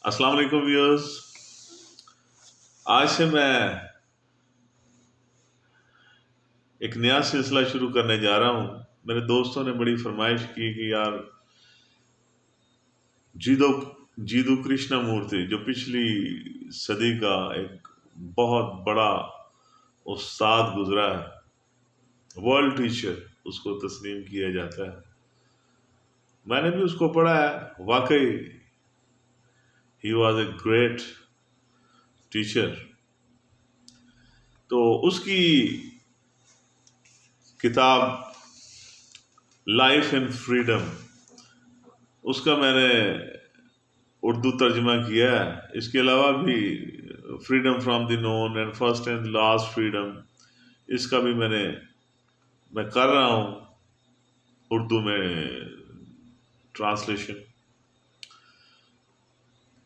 अस्सलाम वालेकुम व्यूअर्स। आज से मैं एक नया सिलसिला शुरू करने जा रहा हूँ। मेरे दोस्तों ने बड़ी फरमाइश की कि यार जीदो जीदू कृष्णमूर्ति जो पिछली सदी का एक बहुत बड़ा उस्ताद गुजरा है, वर्ल्ड टीचर उसको तस्लीम किया जाता है। मैंने भी उसको पढ़ा है, वाकई he was a great teacher. तो उसकी किताब लाइफ इन फ्रीडम, उसका मैंने उर्दू तर्जमा किया है। इसके अलावा भी freedom from the known and first and last freedom, इसका भी मैं कर रहा हूँ उर्दू में ट्रांसलेशन।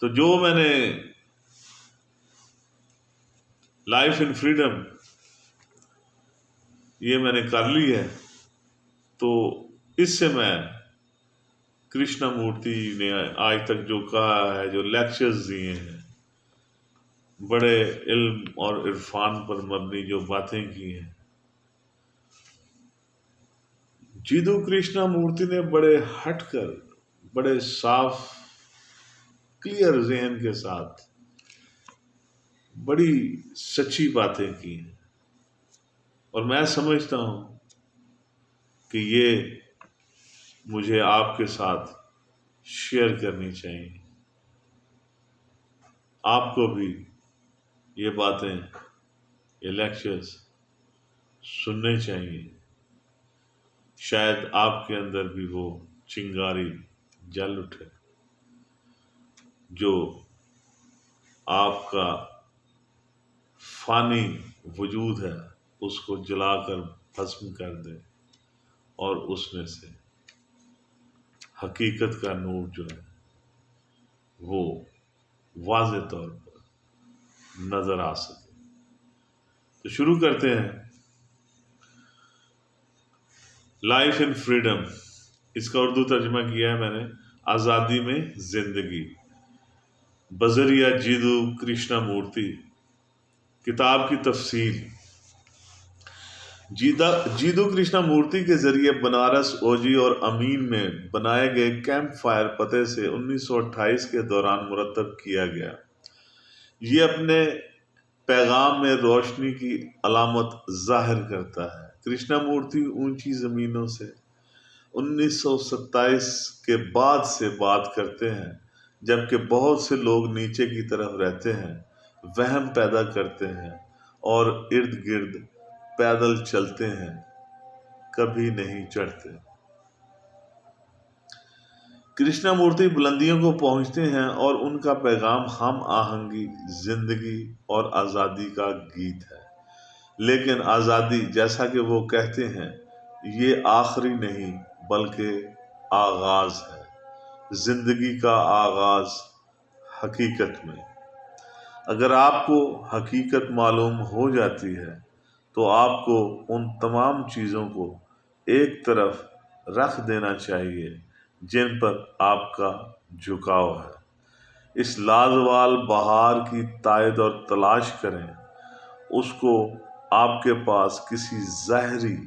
तो जो मैंने लाइफ इन फ्रीडम ये मैंने कर ली है, तो इससे मैं कृष्णमूर्ति ने आज तक जो कहा है, जो लेक्चर्स दिए हैं, बड़े इल्म और इरफान पर मबनी जो बातें की हैं, जीदू कृष्णमूर्ति ने बड़े हटकर, बड़े साफ क्लियर ज़हन के साथ बड़ी सच्ची बातें की हैं। और मैं समझता हूँ कि ये मुझे आपके साथ शेयर करनी चाहिए। आपको भी ये बातें, ये लेक्चर्स सुनने चाहिए। शायद आपके अंदर भी वो चिंगारी जल उठे जो आपका फानी वजूद है उसको जलाकर भस्म कर दे, और उसमें से हकीकत का नूर जो है वो वाज़े तौर पर नजर आ सके। तो शुरू करते हैं। लाइफ इन फ्रीडम, इसका उर्दू तर्जुमा किया है मैंने, आज़ादी में जिंदगी, बजरिया जीदू कृष्णमूर्ति। किताब की तफसील, जीदू कृष्णमूर्ति के जरिए बनारस, ओजी और अमीन में बनाए गए कैंप फायर पते से 1928 के दौरान मुरतब किया गया। ये अपने पैगाम में रोशनी की अलामत जाहिर करता है। कृष्णमूर्ति ऊंची ज़मीनों से 1927 के बाद से बात करते हैं, जबकि बहुत से लोग नीचे की तरफ रहते हैं, वहम पैदा करते हैं और इर्द गिर्द पैदल चलते हैं, कभी नहीं चढ़ते। कृष्णमूर्ति बुलंदियों को पहुंचते हैं और उनका पैगाम हम आहंगी, जिंदगी और आज़ादी का गीत है। लेकिन आज़ादी, जैसा कि वो कहते हैं, ये आखिरी नहीं बल्कि आगाज है। जिंदगी का आगाज हकीकत में। अगर आपको हकीकत मालूम हो जाती है तो आपको उन तमाम चीज़ों को एक तरफ रख देना चाहिए जिन पर आपका झुकाव है। इस लाजवाल बहार की तायद और तलाश करें, उसको आपके पास किसी ज़ाहरी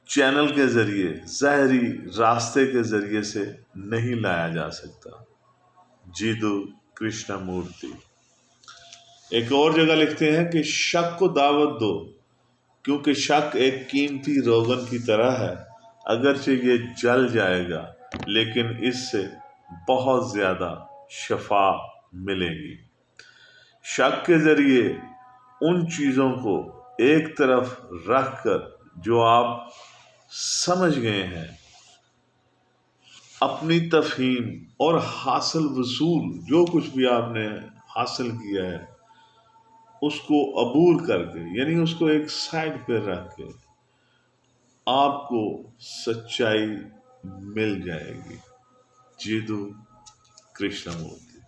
चैनल के ज़रिए, ज़ाहरी रास्ते के ज़रिए से नहीं लाया जा सकता। जीदू कृष्णमूर्ति एक और जगह लिखते हैं कि शक को दावत दो, क्योंकि शक एक कीमती रोगन की तरह है। अगरचे ये जल जाएगा, लेकिन इससे बहुत ज़्यादा शफा मिलेगी। शक के ज़रिए उन चीज़ों को एक तरफ रख कर जो आप समझ गए हैं, अपनी तफहीम और हासिल वसूल, जो कुछ भी आपने हासिल किया है, उसको अबूर करके, यानी उसको एक साइड पे रख के आपको सच्चाई मिल जाएगी। जीदू कृष्णमूर्ति।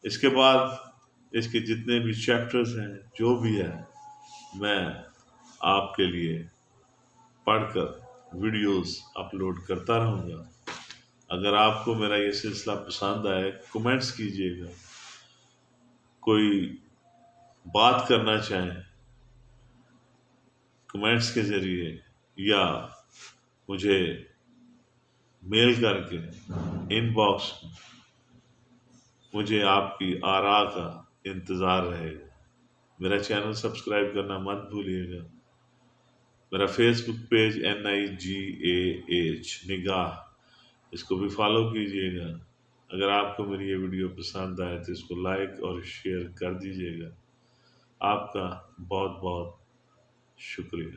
इसके बाद इसके जितने भी चैप्टर्स हैं, जो भी है, मैं आपके लिए पढ़कर वीडियोस अपलोड करता रहूँगा। اگر آپ کو میرا یہ سلسلہ پسند آئے کمنٹس کیجیے گا، کوئی بات کرنا چاہیں کمنٹس کے ذریعے یا مجھے میل کر کے ان باکس میں، مجھے آپ کی آراء کا انتظار رہے گا۔ میرا چینل سبسکرائب کرنا مت بھولیے گا۔ میرا فیس بک پیج NIGAH نگاہ، اس کو بھی فالو کیجیے گا۔ اگر آپ کو میری یہ ویڈیو پسند آئے تو اس کو لائک اور شیئر کر دیجیے گا۔ آپ کا بہت بہت شکریہ۔